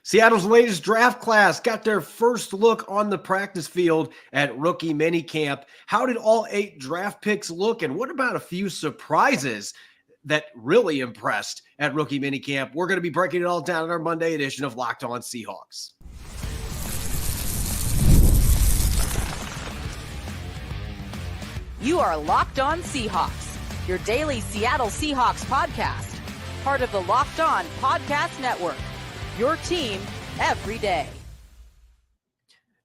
Seattle's latest draft class got their first look on the practice field at rookie minicamp. How did all 8 draft picks look, and what about a few surprises that really impressed at rookie minicamp? We're going to be breaking it all down in our Monday edition of Locked On Seahawks. You are Locked On Seahawks, your daily Seattle Seahawks podcast, part of the Locked On Podcast Network, your team every day.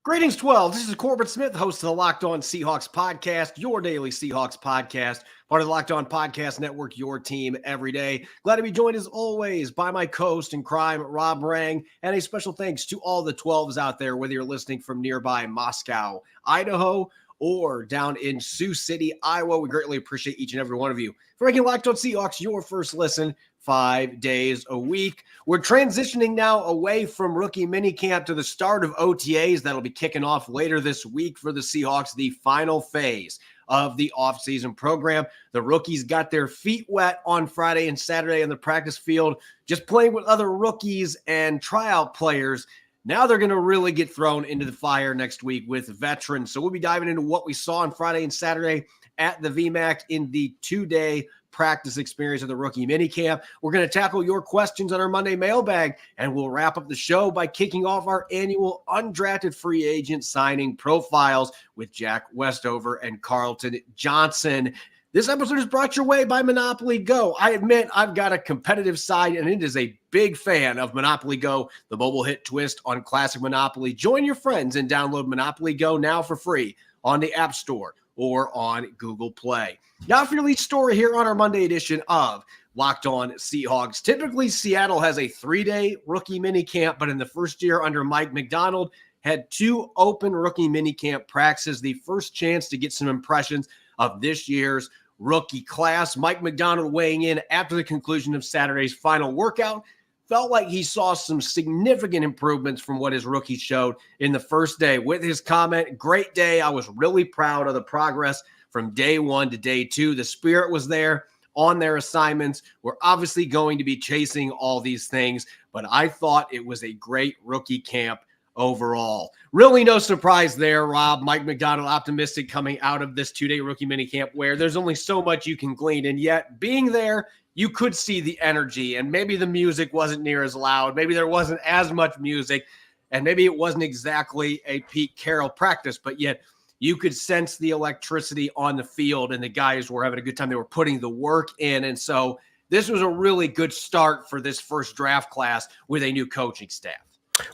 Greetings, 12. This is Corbin Smith, host of the Locked On Seahawks podcast, your daily Seahawks podcast, part of the Locked On Podcast Network, your team every day. Glad to be joined as always by my co-host in crime, Rob Rang, and a special thanks to all the 12s out there, whether you're listening from nearby Moscow, Idaho, or down in Sioux City, Iowa. We greatly appreciate each and every one of you for making Locked On Seahawks your first listen 5 days a week. We're transitioning now away from rookie minicamp to the start of OTAs. That'll be kicking off later this week for the Seahawks, the final phase of the offseason program. The rookies got their feet wet on Friday and Saturday on the practice field, just playing with other rookies and tryout players. Now they're going to really get thrown into the fire next week with veterans. So we'll be diving into what we saw on Friday and Saturday at the VMAC in the 2-day practice experience of the rookie minicamp. We're going to tackle your questions on our Monday mailbag, and we'll wrap up the show by kicking off our annual undrafted free agent signing profiles with Jack Westover and Carlton Johnson. This episode is brought your way by Monopoly Go. I admit I've got a competitive side, and it is a big fan of Monopoly Go, the mobile hit twist on classic Monopoly. Join your friends and download Monopoly Go now for free on the App Store or on Google Play. Now for your lead story here on our Monday edition of Locked On Seahawks. Typically, Seattle has a 3-day rookie minicamp, but in the first year under Mike Macdonald, had 2 open rookie minicamp practices, the first chance to get some impressions of this year's rookie class. Mike Macdonald weighing in after the conclusion of Saturday's final workout felt like he saw some significant improvements from what his rookies showed in the first day. With his comment, "Great day. I was really proud of the progress from day 1 to day 2. The spirit was there on their assignments. We're obviously going to be chasing all these things, but I thought it was a great rookie camp overall." Really no surprise there, Rob. Mike Macdonald optimistic coming out of this 2-day rookie minicamp where there's only so much you can glean, and yet being there, you could see the energy, and maybe the music wasn't near as loud. Maybe there wasn't as much music, and maybe it wasn't exactly a Pete Carroll practice, but yet you could sense the electricity on the field, and the guys were having a good time. They were putting the work in, and so this was a really good start for this first draft class with a new coaching staff.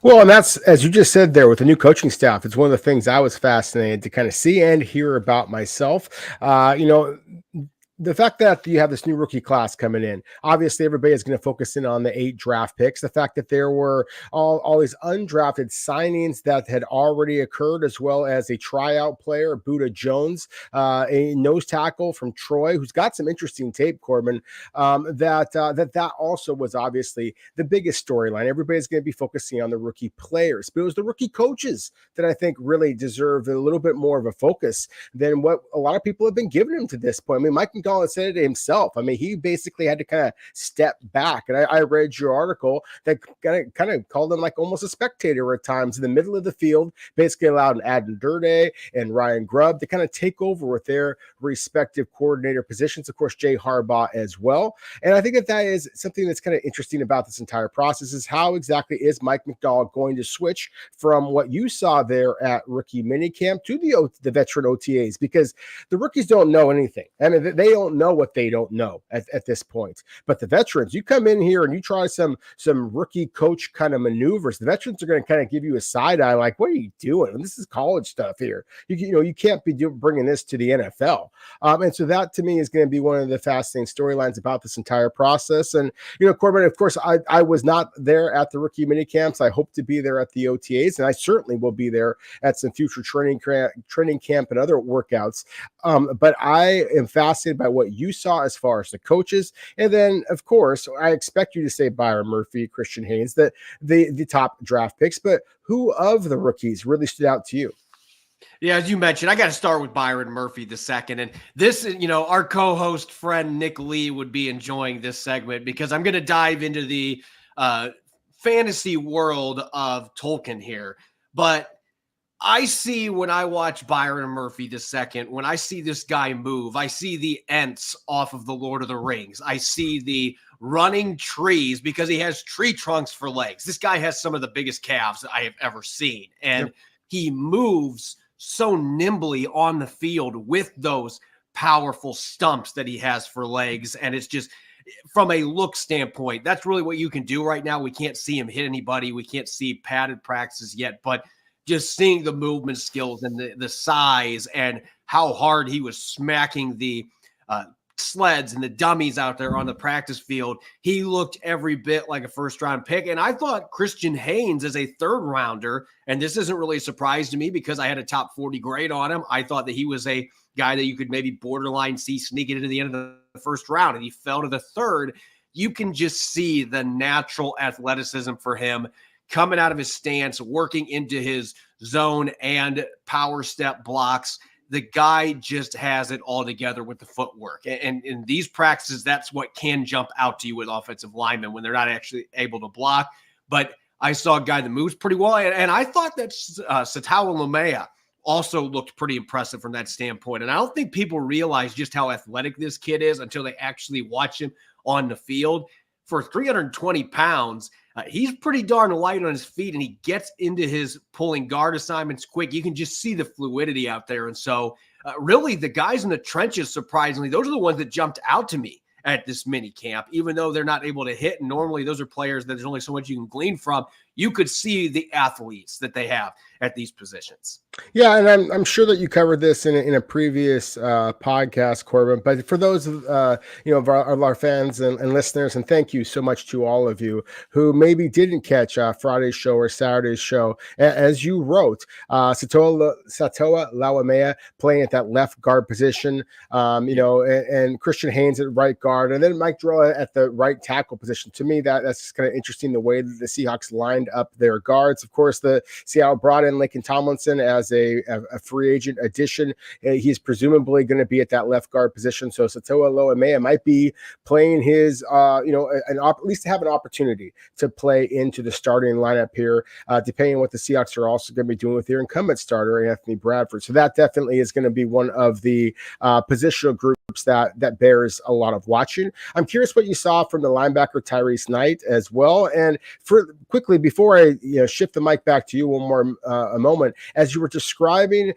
Well, and that's, as you just said there, with the new coaching staff, it's one of the things I was fascinated to kind of see and hear about myself. The fact that you have this new rookie class coming in, obviously everybody is going to focus in on the 8 draft picks. The fact that there were all these undrafted signings that had already occurred, as well as a tryout player, Buda Jones, a nose tackle from Troy, who's got some interesting tape, Corbin, that also was obviously the biggest storyline. Everybody's going to be focusing on the rookie players, but it was the rookie coaches that I think really deserve a little bit more of a focus than what a lot of people have been giving him to this point. I mean, Mike Macdonald said it himself. I mean, he basically had to kind of step back. And I read your article that kind of called him like almost a spectator at times in the middle of the field, basically allowed Adam Durde and Ryan Grubb to kind of take over with their respective coordinator positions. Of course, Jay Harbaugh as well. And I think that is something that's kind of interesting about this entire process is how exactly is Mike Macdonald going to switch from what you saw there at rookie minicamp to the veteran OTAs, because the rookies don't know anything. I mean, they don't know what they don't know at this point. But the veterans, you come in here and you try some rookie coach kind of maneuvers. The veterans are going to kind of give you a side eye, like, "What are you doing? This is college stuff here. You can't be bringing this to the NFL." And so that to me is going to be one of the fascinating storylines about this entire process. And Corbin, of course, I was not there at the rookie mini camps. I hope to be there at the OTAs, and I certainly will be there at some future training camp and other workouts. But I am fascinated by what you saw as far as the coaches. And then, of course, I expect you to say Byron Murphy, Christian Haynes, the top draft picks, but who of the rookies really stood out to you? Yeah, as you mentioned, I got to start with Byron Murphy II. And this, our co-host friend Nick Lee would be enjoying this segment because I'm going to dive into the fantasy world of Tolkien here, but I see when I watch Byron Murphy II, when I see this guy move, I see the Ents off of the Lord of the Rings. I see the running trees because he has tree trunks for legs. This guy has some of the biggest calves that I have ever seen. And he moves so nimbly on the field with those powerful stumps that he has for legs. And it's just, from a look standpoint, that's really what you can do right now. We can't see him hit anybody. We can't see padded practices yet, but just seeing the movement skills and the size and how hard he was smacking the sleds and the dummies out there on the practice field, he looked every bit like a first-round pick. And I thought Christian Haynes as a third-rounder, and this isn't really a surprise to me because I had a top 40 grade on him. I thought that he was a guy that you could maybe borderline see sneaking into the end of the first round, and he fell to the third. You can just see the natural athleticism for him coming out of his stance, working into his zone and power step blocks. The guy just has it all together with the footwork. And in these practices, that's what can jump out to you with offensive linemen when they're not actually able to block. But I saw a guy that moves pretty well. And I thought that Satawa Lumea also looked pretty impressive from that standpoint. And I don't think people realize just how athletic this kid is until they actually watch him on the field. For 320 pounds, he's pretty darn light on his feet, and he gets into his pulling guard assignments quick. You can just see the fluidity out there. And so really the guys in the trenches, surprisingly, those are the ones that jumped out to me at this mini camp, even though they're not able to hit. And normally those are players that there's only so much you can glean from. You could see the athletes that they have at these positions. Yeah, and I'm sure that you covered this in a previous podcast, Corbin. But for those of of our fans and listeners, and thank you so much to all of you who maybe didn't catch Friday's show or Saturday's show, as you wrote, Satoa Lauamea playing at that left guard position, and Christian Haynes at right guard, and then Mike Droll at the right tackle position. To me, that's just kind of interesting the way that the Seahawks lined up their guards. Of course, the Seattle brought in Laken Tomlinson as a free agent addition. He's presumably going to be at that left guard position. So Satoa Lauamea might be playing his, at least have an opportunity to play into the starting lineup here, depending on what the Seahawks are also going to be doing with their incumbent starter, Anthony Bradford. So that definitely is going to be one of the positional groups that bears a lot of watching. I'm curious what you saw from the linebacker Tyrice Knight as well. And for quickly before I shift the mic back to you one more a moment, as you were describing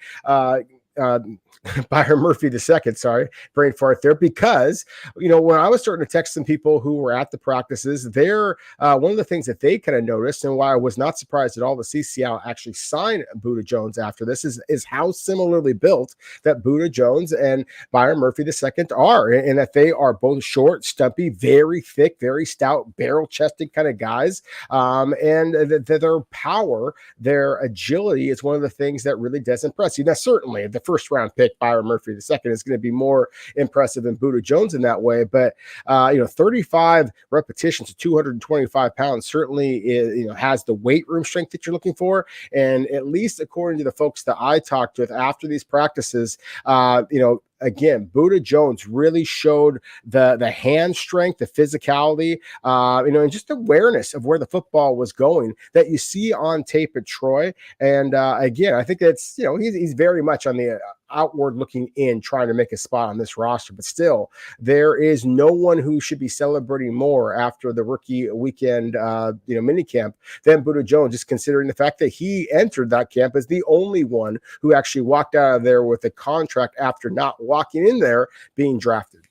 Byron Murphy II, sorry, brain fart there, because, when I was starting to text some people who were at the practices, one of the things that they kind of noticed, and why I was not surprised at all to see Seattle actually sign Buda Jones after this, is how similarly built that Buda Jones and Byron Murphy II are, and that they are both short, stumpy, very thick, very stout, barrel-chested kind of guys, and that their power, their agility is one of the things that really does impress you. Now, certainly, the first-round pick, Byron Murphy II, is going to be more impressive than Buda Jones in that way. But 35 repetitions to 225 pounds certainly has the weight room strength that you're looking for. And at least according to the folks that I talked with after these practices, again, Buda Jones really showed the hand strength, the physicality, and just awareness of where the football was going that you see on tape at Troy. And again, I think that's, he's very much on the outward looking in, trying to make a spot on this roster. But still, there is no one who should be celebrating more after the rookie weekend, minicamp than Buda Jones, just considering the fact that he entered that camp as the only one who actually walked out of there with a contract after not walking in there being drafted.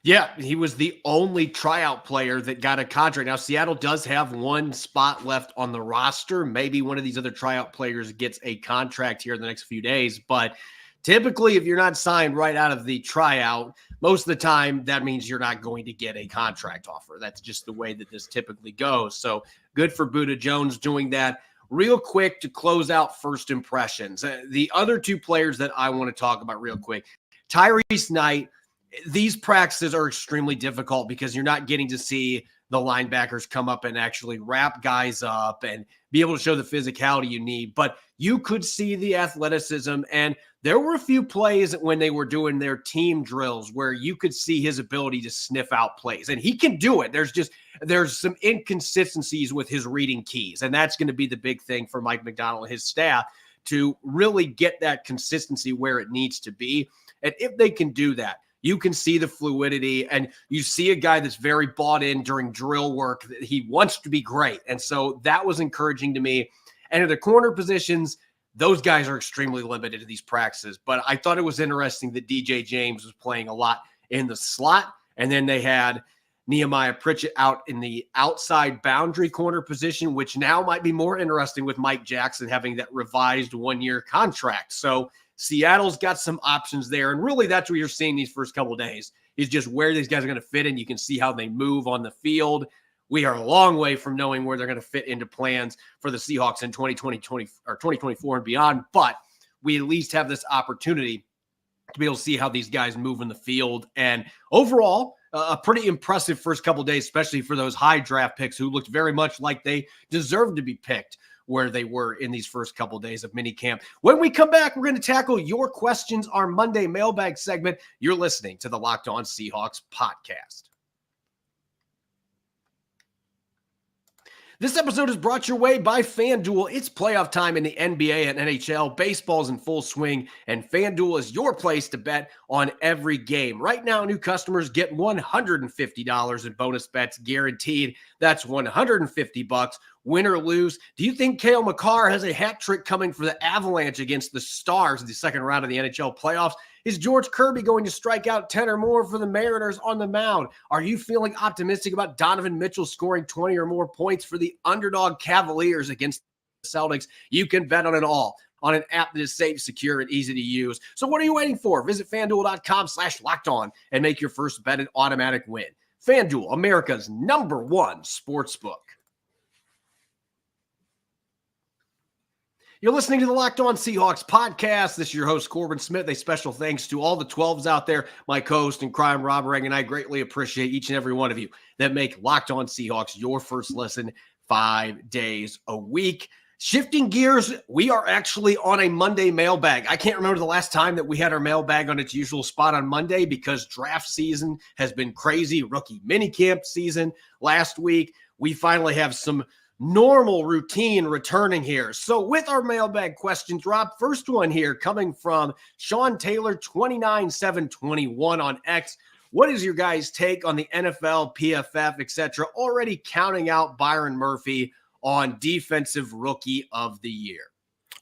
Yeah, he was the only tryout player that got a contract. Now, Seattle does have one spot left on the roster. Maybe one of these other tryout players gets a contract here in the next few days. But typically, if you're not signed right out of the tryout, most of the time, that means you're not going to get a contract offer. That's just the way that this typically goes. So good for Buda Jones doing that. Real quick to close out first impressions. The other two players that I want to talk about real quick, Tyrice Knight. These practices are extremely difficult because you're not getting to see the linebackers come up and actually wrap guys up and be able to show the physicality you need. But you could see the athleticism and there were a few plays when they were doing their team drills where you could see his ability to sniff out plays, and he can do it. There's some inconsistencies with his reading keys, and that's going to be the big thing for Mike Macdonald and his staff to really get that consistency where it needs to be. And if they can do that, you can see the fluidity, and you see a guy that's very bought in during drill work. He wants to be great. And so that was encouraging to me. And at the corner positions, those guys are extremely limited in these practices. But I thought it was interesting that DJ James was playing a lot in the slot. And then they had Nehemiah Pritchett out in the outside boundary corner position, which now might be more interesting with Mike Jackson having that revised one-year contract. So Seattle's got some options there. And really that's what you're seeing these first couple of days is just where these guys are going to fit in. You can see how they move on the field. We are a long way from knowing where they're going to fit into plans for the Seahawks in 2024 and beyond. But we at least have this opportunity to be able to see how these guys move in the field. And overall, a pretty impressive first couple of days, especially for those high draft picks who looked very much like they deserved to be picked where they were in these first couple of days of minicamp. When we come back, we're going to tackle your questions, our Monday mailbag segment. You're listening to the Locked On Seahawks podcast. This episode is brought your way by FanDuel. It's playoff time in the NBA and NHL. Baseball's in full swing, and FanDuel is your place to bet on every game. Right now, new customers get $150 in bonus bets guaranteed. That's $150, win or lose. Do you think Cale Makar has a hat trick coming for the Avalanche against the Stars in the second round of the NHL playoffs? Is George Kirby going to strike out 10 or more for the Mariners on the mound? Are you feeling optimistic about Donovan Mitchell scoring 20 or more points for the underdog Cavaliers against the Celtics? You can bet on it all on an app that is safe, secure, and easy to use. So what are you waiting for? Visit FanDuel.com/lockedon and make your first bet an automatic win. FanDuel, America's #1 sportsbook. You're listening to the Locked On Seahawks podcast. This is your host, Corbin Smith. A special thanks to all the 12s out there, my co-host in crime, Rob Rang, and I greatly appreciate each and every one of you that make Locked On Seahawks your first listen 5 days a week. Shifting gears, we are actually on a Monday mailbag. I can't remember the last time that we had our mailbag on its usual spot on Monday because draft season has been crazy. Rookie minicamp season last week. We finally have some normal routine returning here. So with our mailbag questions, Rob, first one here coming from Sean Taylor, 29721 on X. What is your guys' take on the NFL, PFF, etc., already counting out Byron Murphy on Defensive Rookie of the Year?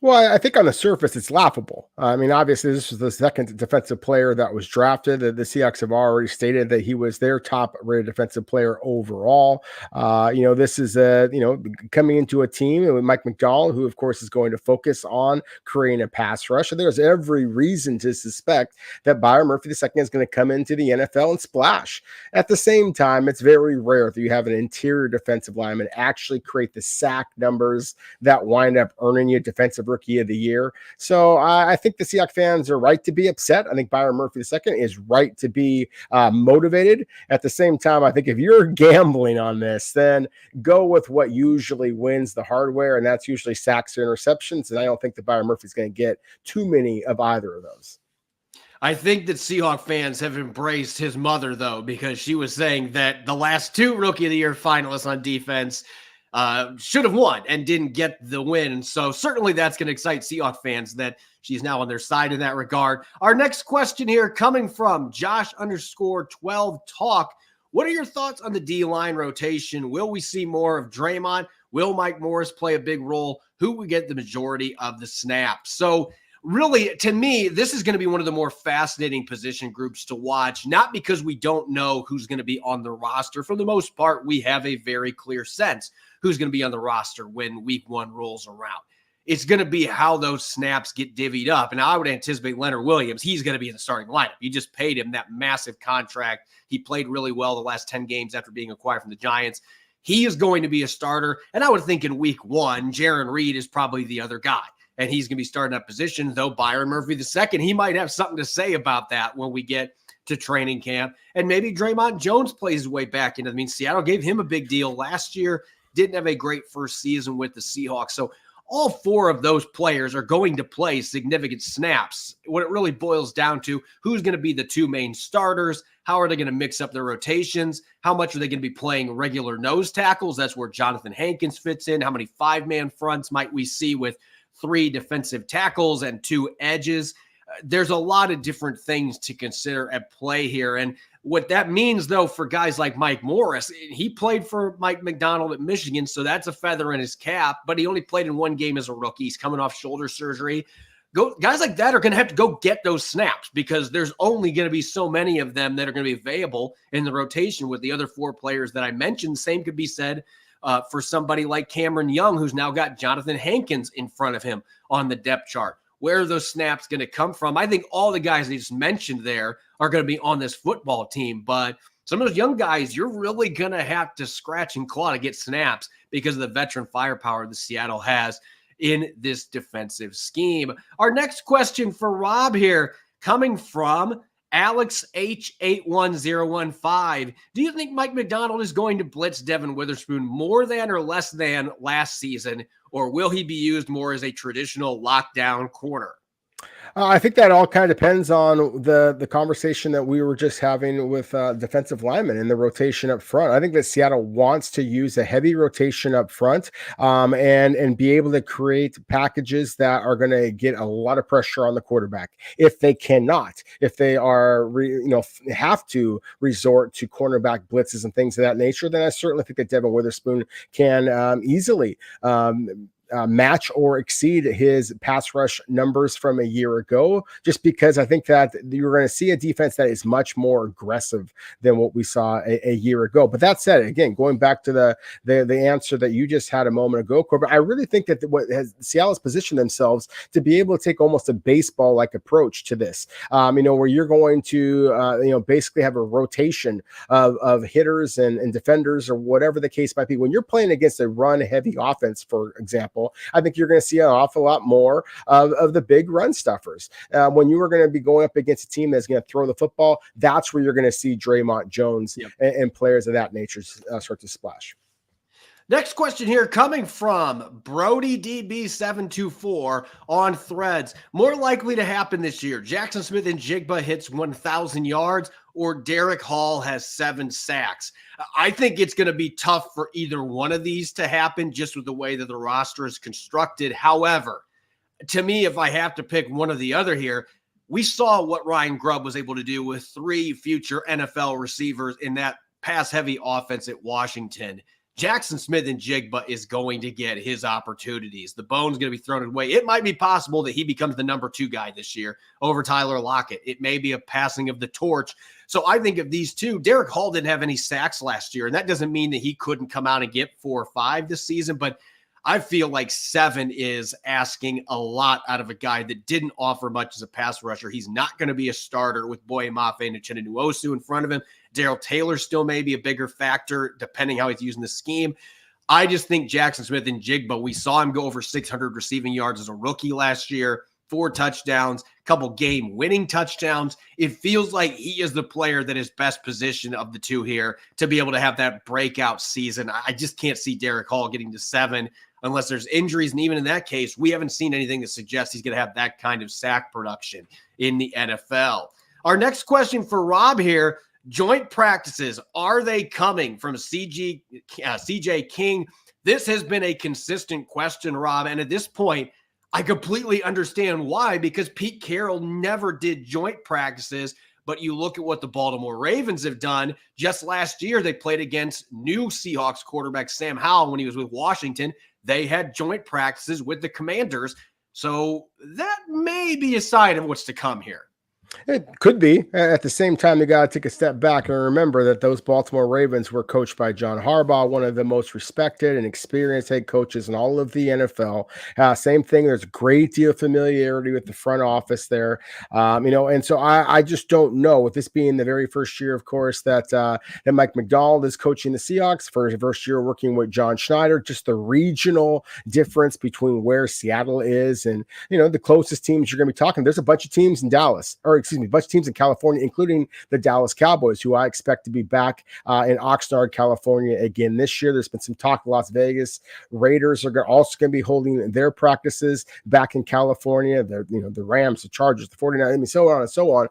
Well, I think on the surface, it's laughable. I mean, obviously, this was the second defensive player that was drafted. The Seahawks have already stated that he was their top-rated defensive player overall. This is coming into a team with Mike Macdonald, who, of course, is going to focus on creating a pass rush. And there's every reason to suspect that Byron Murphy II is going to come into the NFL and splash. At the same time, it's very rare that you have an interior defensive lineman actually create the sack numbers that wind up earning you defensive Rookie of the Year. So I think the Seahawks fans are right to be upset. I think Byron Murphy II is right to be motivated. At the same time, I think if you're gambling on this, then go with what usually wins the hardware, and that's usually sacks or interceptions. And I don't think that Byron Murphy is going to get too many of either of those. I think that Seahawk fans have embraced his mother, though, because she was saying that the last two Rookie of the Year finalists on defense should have won and didn't get the win. So certainly that's going to excite Seahawks fans that she's now on their side in that regard. Our next question here coming from Josh_12 Talk. What are your thoughts on the D-line rotation? Will we see more of Draymond? Will Mike Morris play a big role? Who will get the majority of the snaps? So really, to me, this is going to be one of the more fascinating position groups to watch, not because we don't know who's going to be on the roster. For the most part, we have a very clear sense who's going to be on the roster when week one rolls around. It's going to be how those snaps get divvied up. And I would anticipate Leonard Williams, he's going to be in the starting lineup. You just paid him that massive contract. He played really well the last 10 games after being acquired from the Giants. He is going to be a starter. And I would think in week one, Jaron Reed is probably the other guy. And he's going to be starting that position, though Byron Murphy II, he might have something to say about that when we get to training camp. And maybe Draymond Jones plays his way back into. I mean, Seattle gave him a big deal last year, didn't have a great first season with the Seahawks. So all four of those players are going to play significant snaps. What it really boils down to, who's going to be the two main starters? How are they going to mix up their rotations? How much are they going to be playing regular nose tackles? That's where Jonathan Hankins fits in. How many five-man fronts might we see with 3 defensive tackles and 2 edges? There's a lot of different things to consider at play here. And what that means, though, for guys like Mike Morris, he played for Mike Macdonald at Michigan, so that's a feather in his cap, but he only played in 1 game as a rookie. He's coming off shoulder surgery. Guys like that are going to have to go get those snaps because there's only going to be so many of them that are going to be available in the rotation with the other 4 players that I mentioned. Same could be said for somebody like Cameron Young, who's now got Jonathan Hankins in front of him on the depth chart. Where are those snaps going to come from? I think all the guys they just mentioned there are going to be on this football team, but some of those young guys, you're really going to have to scratch and claw to get snaps because of the veteran firepower that Seattle has in this defensive scheme. Our next question for Rob here, coming from Alex H81015. Do you think Mike Macdonald is going to blitz Devin Witherspoon more than or less than last season, or will he be used more as a traditional lockdown corner? I think that all kind of depends on the conversation that we were just having with defensive linemen and the rotation up front. I think that Seattle wants to use a heavy rotation up front and be able to create packages that are going to get a lot of pressure on the quarterback. If they cannot, if they are have to resort to cornerback blitzes and things of that nature, then I certainly think that Devin Witherspoon can easily match or exceed his pass rush numbers from a year ago, just because I think that you're going to see a defense that is much more aggressive than what we saw a year ago. But that said, again, going back to the answer that you just had a moment ago, Corbin, I really think that Seattle's positioned themselves to be able to take almost a baseball-like approach to this, where you're going to, basically have a rotation of hitters and defenders or whatever the case might be. When you're playing against a run-heavy offense, for example, I think you're going to see an awful lot more of the big run stuffers. When you are going to be going up against a team that's going to throw the football, that's where you're going to see Draymond Jones and players of that nature start to splash. Next question here coming from Brody DB724 on Threads. More likely to happen this year, Jackson Smith-Njigba hits 1,000 yards or Derek Hall has 7 sacks. I think it's going to be tough for either one of these to happen just with the way that the roster is constructed. However, to me, if I have to pick one or the other here, we saw what Ryan Grubb was able to do with 3 future NFL receivers in that pass-heavy offense at Washington. Jackson Smith-Njigba is going to get his opportunities. The bone's going to be thrown away. It might be possible that he becomes the number 2 guy this year over Tyler Lockett. It may be a passing of the torch. So I think of these two, Derek Hall didn't have any sacks last year, and that doesn't mean that he couldn't come out and get 4 or 5 this season, but I feel like 7 is asking a lot out of a guy that didn't offer much as a pass rusher. He's not going to be a starter with Boye Mafe and Uchenna Nwosu in front of him. Darrell Taylor still may be a bigger factor, depending how he's using the scheme. I just think Jackson Smith-Njigba, we saw him go over 600 receiving yards as a rookie last year, 4 touchdowns, a couple game-winning touchdowns. It feels like he is the player that is best positioned of the two here to be able to have that breakout season. I just can't see Derek Hall getting to 7 unless there's injuries. And even in that case, we haven't seen anything that suggests he's going to have that kind of sack production in the NFL. Our next question for Rob here, joint practices, are they coming from CJ King? This has been a consistent question, Rob. And at this point, I completely understand why, because Pete Carroll never did joint practices. But you look at what the Baltimore Ravens have done. Just last year, they played against new Seahawks quarterback Sam Howell when he was with Washington. They had joint practices with the Commanders. So that may be a sign of what's to come here. It could be. At the same time, you got to take a step back and remember that those Baltimore Ravens were coached by John Harbaugh, one of the most respected and experienced head coaches in all of the NFL. Same thing. There's a great deal of familiarity with the front office there, and so I just don't know, with this being the very first year, of course, that Mike Macdonald is coaching the Seahawks for his first year working with John Schneider, just the regional difference between where Seattle is and, the closest teams you're going to be talking. There's a bunch of teams in Dallas, or bunch of teams in California, including the Dallas Cowboys, who I expect to be back in Oxnard, California again this year. There's been some talk in Las Vegas. Raiders are also going to be holding their practices back in California. The Rams, the Chargers, the 49ers, so on and so on.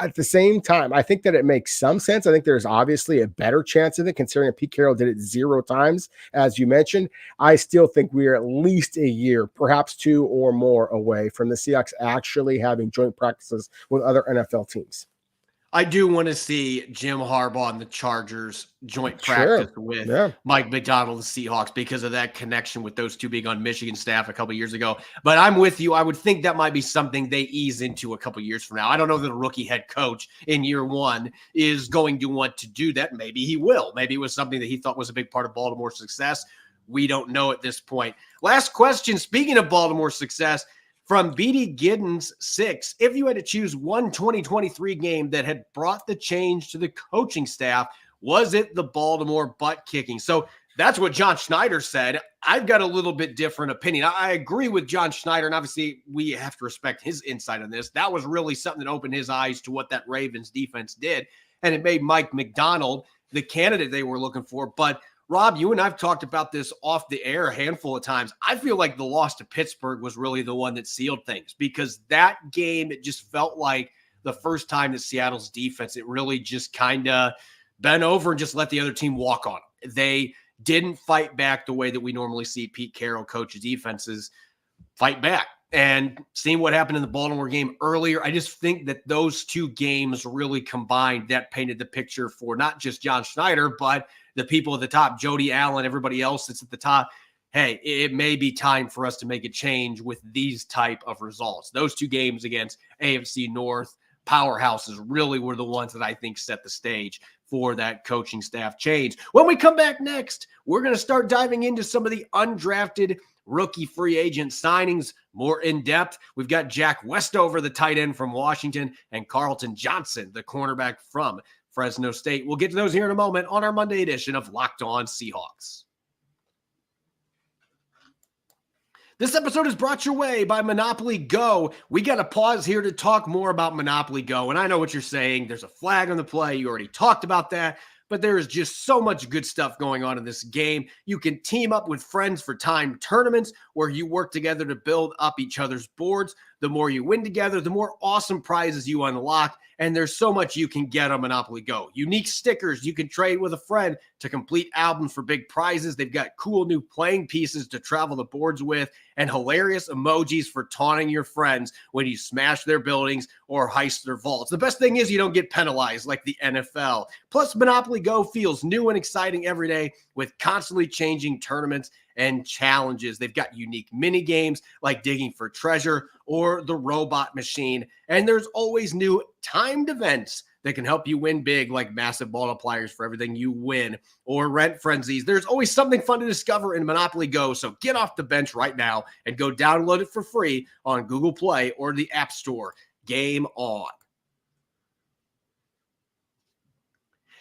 At the same time, I think that it makes some sense. I think there's obviously a better chance of it, considering that Pete Carroll did it 0 times, as you mentioned. I still think we are at least a year, perhaps 2 or more away from the Seahawks actually having joint practices with other NFL teams. I do want to see Jim Harbaugh and the Chargers joint practice with Mike Macdonald, the Seahawks, because of that connection with those two being on Michigan staff a couple years ago. But I'm with you. I would think that might be something they ease into a couple years from now. I don't know that a rookie head coach in year 1 is going to want to do that. Maybe he will. Maybe it was something that he thought was a big part of Baltimore's success. We don't know at this point. Last question. Speaking of Baltimore success, from BD Giddens 6, if you had to choose one 2023 game that had brought the change to the coaching staff, was it the Baltimore butt kicking? So that's what John Schneider said. I've got a little bit different opinion. I agree with John Schneider, and obviously we have to respect his insight on this. That was really something that opened his eyes to what that Ravens defense did, and it made Mike Macdonald the candidate they were looking for. But Rob, you and I've talked about this off the air a handful of times. I feel like the loss to Pittsburgh was really the one that sealed things, because that game, it just felt like the first time that Seattle's defense, it really just kind of bent over and just let the other team walk on them. They didn't fight back the way that we normally see Pete Carroll coach defenses fight back. And seeing what happened in the Baltimore game earlier, I just think that those two games really combined that painted the picture for not just John Schneider, but the people at the top, Jody Allen, everybody else that's at the top. Hey, it may be time for us to make a change with these type of results. Those two games against AFC North powerhouses really were the ones that I think set the stage for that coaching staff change. When we come back next, we're going to start diving into some of the undrafted rookie free agent signings more in depth. We've got Jack Westover, the tight end from Washington, and Carlton Johnson, the cornerback from Fresno State. We'll get to those here in a moment on our Monday edition of Locked On Seahawks. This episode is brought your way by Monopoly Go. We got to pause here to talk more about Monopoly Go. And I know what you're saying. There's a flag on the play. You already talked about that. But there is just so much good stuff going on in this game. You can team up with friends for timed tournaments where you work together to build up each other's boards. The more you win together, the more awesome prizes you unlock. And there's so much you can get on Monopoly Go. Unique stickers you can trade with a friend to complete albums for big prizes. They've got cool new playing pieces to travel the boards with, and hilarious emojis for taunting your friends when you smash their buildings or heist their vaults. The best thing is you don't get penalized like the NFL. Plus, Monopoly Go feels new and exciting every day with constantly changing tournaments and challenges. They've got unique mini games like digging for treasure or the robot machine. And there's always new timed events that can help you win big, like massive multipliers for everything you win or rent frenzies. There's always something fun to discover in Monopoly Go. So get off the bench right now and go download it for free on Google Play or the App Store. Game on.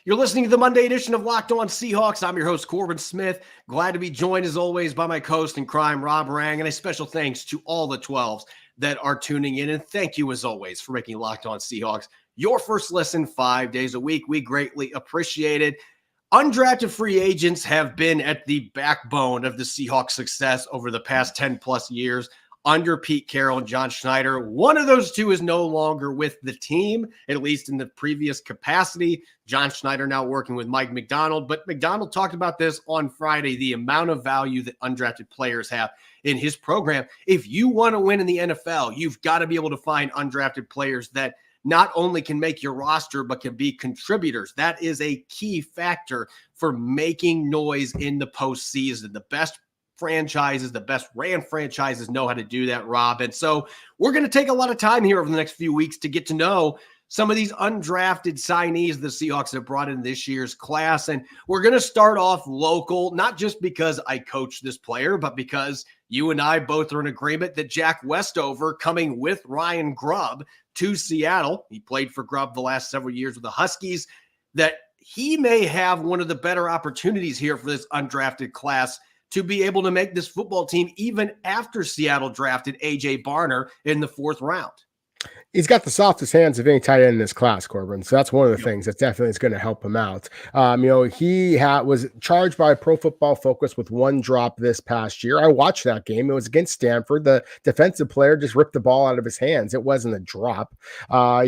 You're listening to the Monday edition of Locked On Seahawks. I'm your host, Corbin Smith. Glad to be joined, as always, by my co-host in crime, Rob Rang. And a special thanks to all the 12s that are tuning in. And thank you, as always, for making Locked On Seahawks your first listen 5 days a week. We greatly appreciate it. Undrafted free agents have been at the backbone of the Seahawks' success over the past 10-plus years. Under Pete Carroll and John Schneider. One of those two is no longer with the team, at least in the previous capacity. John Schneider now working with Mike Macdonald, but Macdonald talked about this on Friday, the amount of value that undrafted players have in his program. If you want to win in the NFL, you've got to be able to find undrafted players that not only can make your roster, but can be contributors. That is a key factor for making noise in the postseason. The best franchises, the best ran franchises know how to do that, Rob. And so we're going to take a lot of time here over the next few weeks to get to know some of these undrafted signees the Seahawks have brought in this year's class. And we're going to start off local, not just because I coach this player, but because you and I both are in agreement that Jack Westover, coming with Ryan Grubb to Seattle, he played for Grubb the last several years with the Huskies, that he may have one of the better opportunities here for this undrafted class to be able to make this football team even after Seattle drafted A.J. Barner in the 4th round. He's got the softest hands of any tight end in this class, Corbin. So that's one of the things that definitely is going to help him out. He was charged by Pro Football Focus with one drop this past year. I watched that game. It was against Stanford. The defensive player just ripped the ball out of his hands. It wasn't a drop.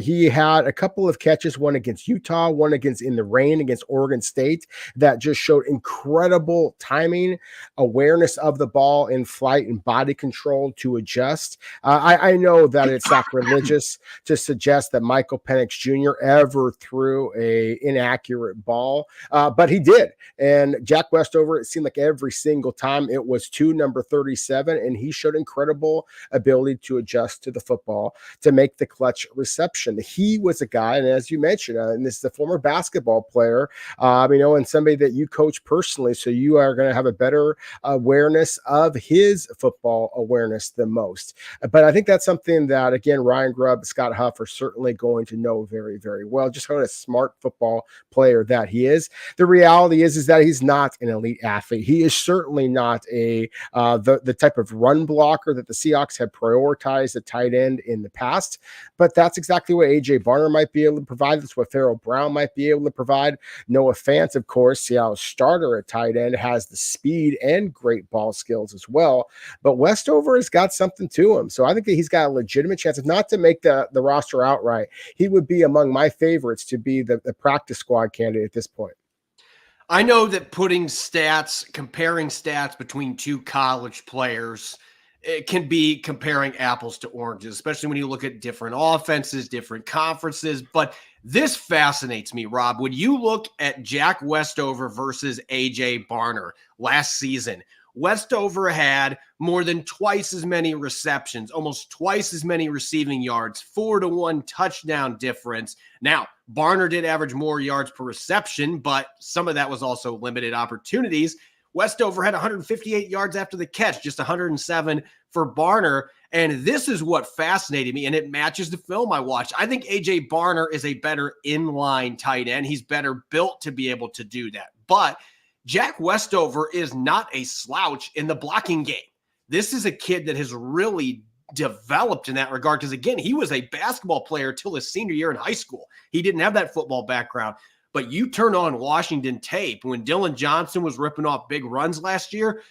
He had a couple of catches, one against Utah, one in the rain against Oregon State, that just showed incredible timing, awareness of the ball in flight, and body control to adjust. I know that it's sacrilegious to suggest that Michael Penix Jr. ever threw a inaccurate ball, but he did. And Jack Westover, it seemed like every single time it was to number 37, and he showed incredible ability to adjust to the football to make the clutch reception. He was a guy, and as you mentioned, and this is a former basketball player, and somebody that you coach personally, so you are going to have a better awareness of his football awareness than most. But I think that's something that, again, Ryan Grubb, Scott Huff are certainly going to know very, very well, just what a smart football player that he is. The reality is that he's not an elite athlete. He is certainly not the type of run blocker that the Seahawks have prioritized at tight end in the past, but that's exactly what A.J. Barner might be able to provide. That's what Farrell Brown might be able to provide. Noah Fant, of course, Seattle's starter at tight end, has the speed and great ball skills as well, but Westover has got something to him. So I think that he's got a legitimate chance, if not to make the roster outright, he would be among my favorites to be the practice squad candidate at this point. I know that comparing stats between two college players, it can be comparing apples to oranges, especially when you look at different offenses, different conferences. But this fascinates me, Rob. When you look at Jack Westover versus A.J. Barner last season, Westover had more than twice as many receptions, almost twice as many receiving yards, 4-1 touchdown difference. Now, Barner did average more yards per reception, but some of that was also limited opportunities. Westover had 158 yards after the catch, just 107 for Barner. And this is what fascinated me, and it matches the film I watched. I think A.J. Barner is a better inline tight end. He's better built to be able to do that. But Jack Westover is not a slouch in the blocking game. This is a kid that has really developed in that regard because, again, he was a basketball player till his senior year in high school. He didn't have that football background. But you turn on Washington tape when Dylan Johnson was ripping off big runs last year,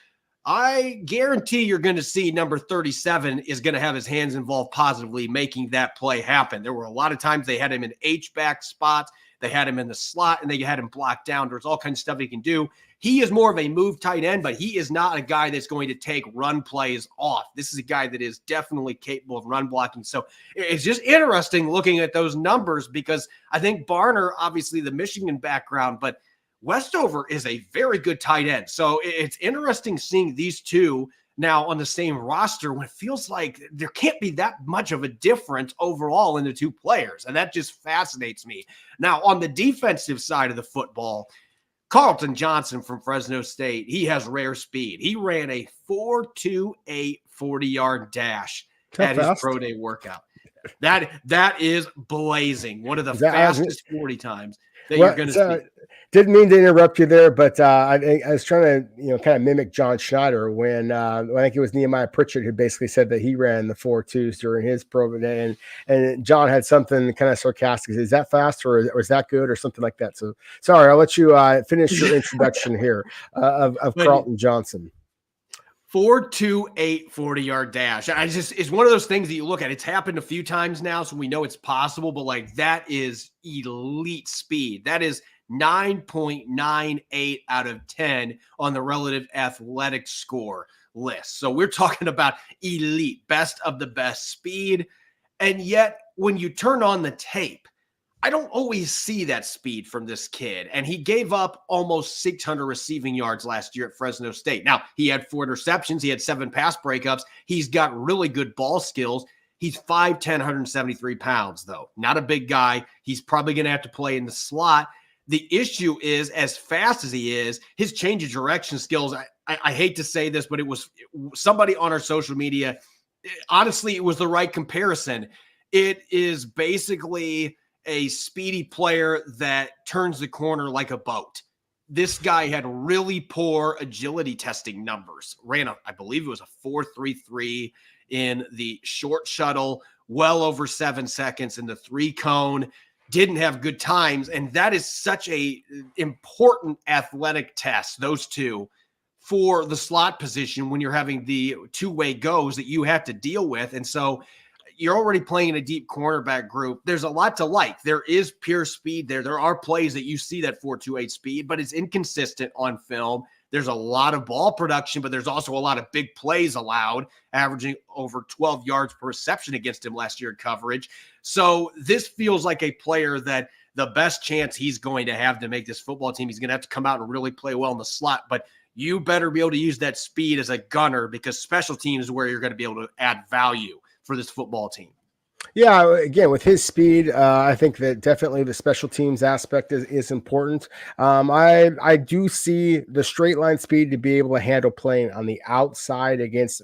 I guarantee you're going to see number 37 is going to have his hands involved positively making that play happen. There were a lot of times they had him in H-back spots. They had him in the slot, and they had him blocked down. There's all kinds of stuff he can do. He is more of a move tight end, but he is not a guy that's going to take run plays off. This is a guy that is definitely capable of run blocking. So it's just interesting looking at those numbers because I think Barner, obviously the Michigan background, but Westover is a very good tight end. So it's interesting seeing these two now on the same roster when it feels like there can't be that much of a difference overall in the two players. And that just fascinates me. Now, on the defensive side of the football, Carlton Johnson from Fresno State, he has rare speed. He ran a 4.28 40-yard dash at his pro day workout. That is blazing. One of the fastest 40 times that you're going to see. Didn't mean to interrupt you there, but I was trying to, kind of mimic John Schneider when I think it was Nehemiah Pritchard who basically said that he ran the 4.2s during his pro day, and John had something kind of sarcastic. Is that fast or is that good or something like that? So sorry, I'll let you finish your introduction here of Carlton Johnson. 4.28 40-yard dash. It's one of those things that you look at. It's happened a few times now, so we know it's possible, but like that is elite speed. That is 9.98 out of 10 on the relative athletic score list. So we're talking about elite, best of the best speed. And yet when you turn on the tape, I don't always see that speed from this kid. And he gave up almost 600 receiving yards last year at Fresno State. Now, he had 4 interceptions. He had 7 pass breakups. He's got really good ball skills. He's 5'10", 173 pounds, though. Not a big guy. He's probably going to have to play in the slot. The issue is, as fast as he is, his change of direction skills, I hate to say this, but it was somebody on our social media. Honestly, it was the right comparison. It is basically a speedy player that turns the corner like a boat. this guy had really poor agility testing numbers. I believe it was a 4.33 in the short shuttle, well over 7 seconds in the 3-cone. Didn't have good times, and that is such a important athletic test, those two, for the slot position when you're having the two-way goes that you have to deal with. And so you're already playing in a deep cornerback group. There's a lot to like. There is pure speed there. There are plays that you see that 4.28 speed, but it's inconsistent on film. There's a lot of ball production, but there's also a lot of big plays allowed, averaging over 12 yards per reception against him last year in coverage. So this feels like a player that the best chance he's going to have to make this football team, he's going to have to come out and really play well in the slot, but you better be able to use that speed as a gunner, because special teams is where you're going to be able to add value for this football team. Yeah, again, with his speed, I think that definitely the special teams aspect is important. I do see the straight line speed to be able to handle playing on the outside against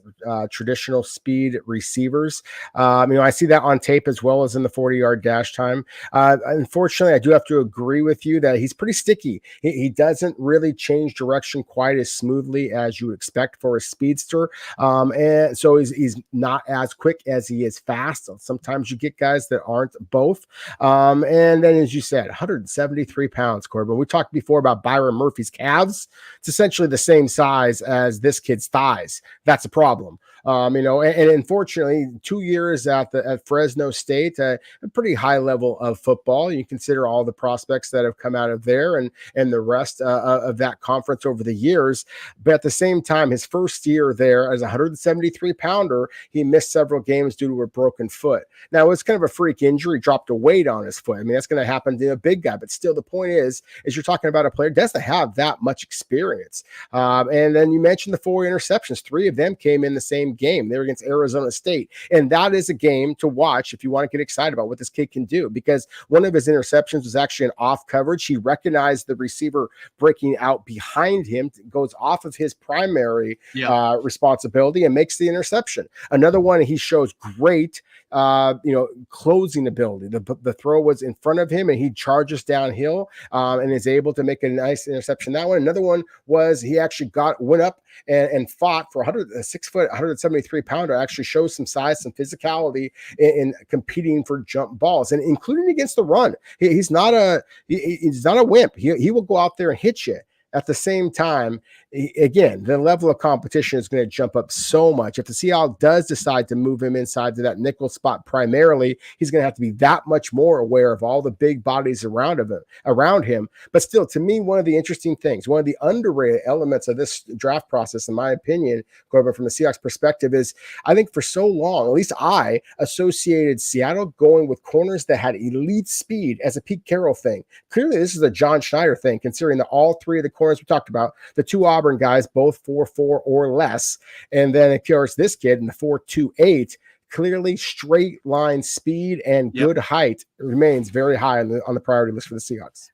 traditional speed receivers. I see that on tape as well as in the 40-yard dash time. Unfortunately, I do have to agree with you that he's pretty sticky. He doesn't really change direction quite as smoothly as you would expect for a speedster. And so he's not as quick as he is fast. Sometimes you get guys that aren't both. And then, as you said, 173 pounds, Corbin. We talked before about Byron Murphy's calves. It's essentially the same size as this kid's thighs. That's a problem. And unfortunately, 2 years at Fresno State, a pretty high level of football. You consider all the prospects that have come out of there and the rest of that conference over the years. But at the same time, his first year there as a 173 pounder, he missed several games due to a broken foot. Now, it's kind of a freak injury, dropped a weight on his foot. I mean, that's going to happen to a big guy, but still the point is you're talking about a player that doesn't have that much experience. And then you mentioned the 4 interceptions. 3 of them came in the same game. They were against Arizona State. And that is a game to watch if you want to get excited about what this kid can do, because one of his interceptions was actually an off coverage. He recognized the receiver breaking out behind him, goes off of his primary responsibility and makes the interception. Another one, he shows great closing ability. The throw was in front of him and he charges downhill and is able to make a nice interception. That one. Another one was he actually went up and fought for a 6 foot, 173 pounder, actually shows some size, some physicality in competing for jump balls, and including against the run. He's not a wimp. He will go out there and hit you. At the same time, again, the level of competition is going to jump up so much. If the Seahawks does decide to move him inside to that nickel spot primarily, he's going to have to be that much more aware of all the big bodies around him. But still, to me, one of the interesting things, one of the underrated elements of this draft process, in my opinion, Corbin, from the Seahawks perspective, is I think for so long, at least I associated Seattle going with corners that had elite speed as a Pete Carroll thing. Clearly, this is a John Schneider thing, considering that all 3 of the corners we talked about, the 2 Auburn guys, both 4.4 or less. And then, of course, this kid in the 4.28, clearly straight line speed and good height remains very high on the priority list for the Seahawks.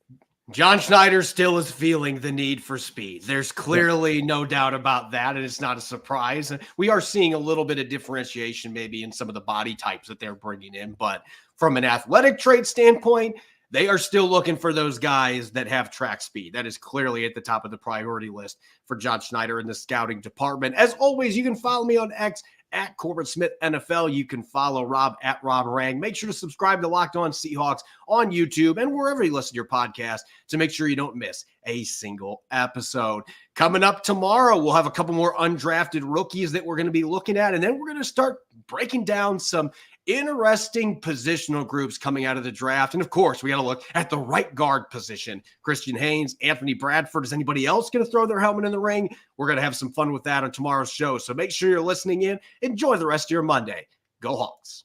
John Schneider still is feeling the need for speed. There's clearly no doubt about that, and it's not a surprise. We are seeing a little bit of differentiation maybe in some of the body types that they're bringing in, but from an athletic trait standpoint, they are still looking for those guys that have track speed. That is clearly at the top of the priority list for John Schneider in the scouting department. As always, you can follow me on X at Corbin Smith NFL. You can follow Rob at Rob Rang. Make sure to subscribe to Locked On Seahawks on YouTube and wherever you listen to your podcast to make sure you don't miss a single episode. Coming up tomorrow, we'll have a couple more undrafted rookies that we're going to be looking at, and then we're going to start breaking down some interesting positional groups coming out of the draft. And of course, we got to look at the right guard position. Christian Haynes, Anthony Bradford. Is anybody else going to throw their helmet in the ring? We're going to have some fun with that on tomorrow's show. So make sure you're listening in. Enjoy the rest of your Monday. Go Hawks.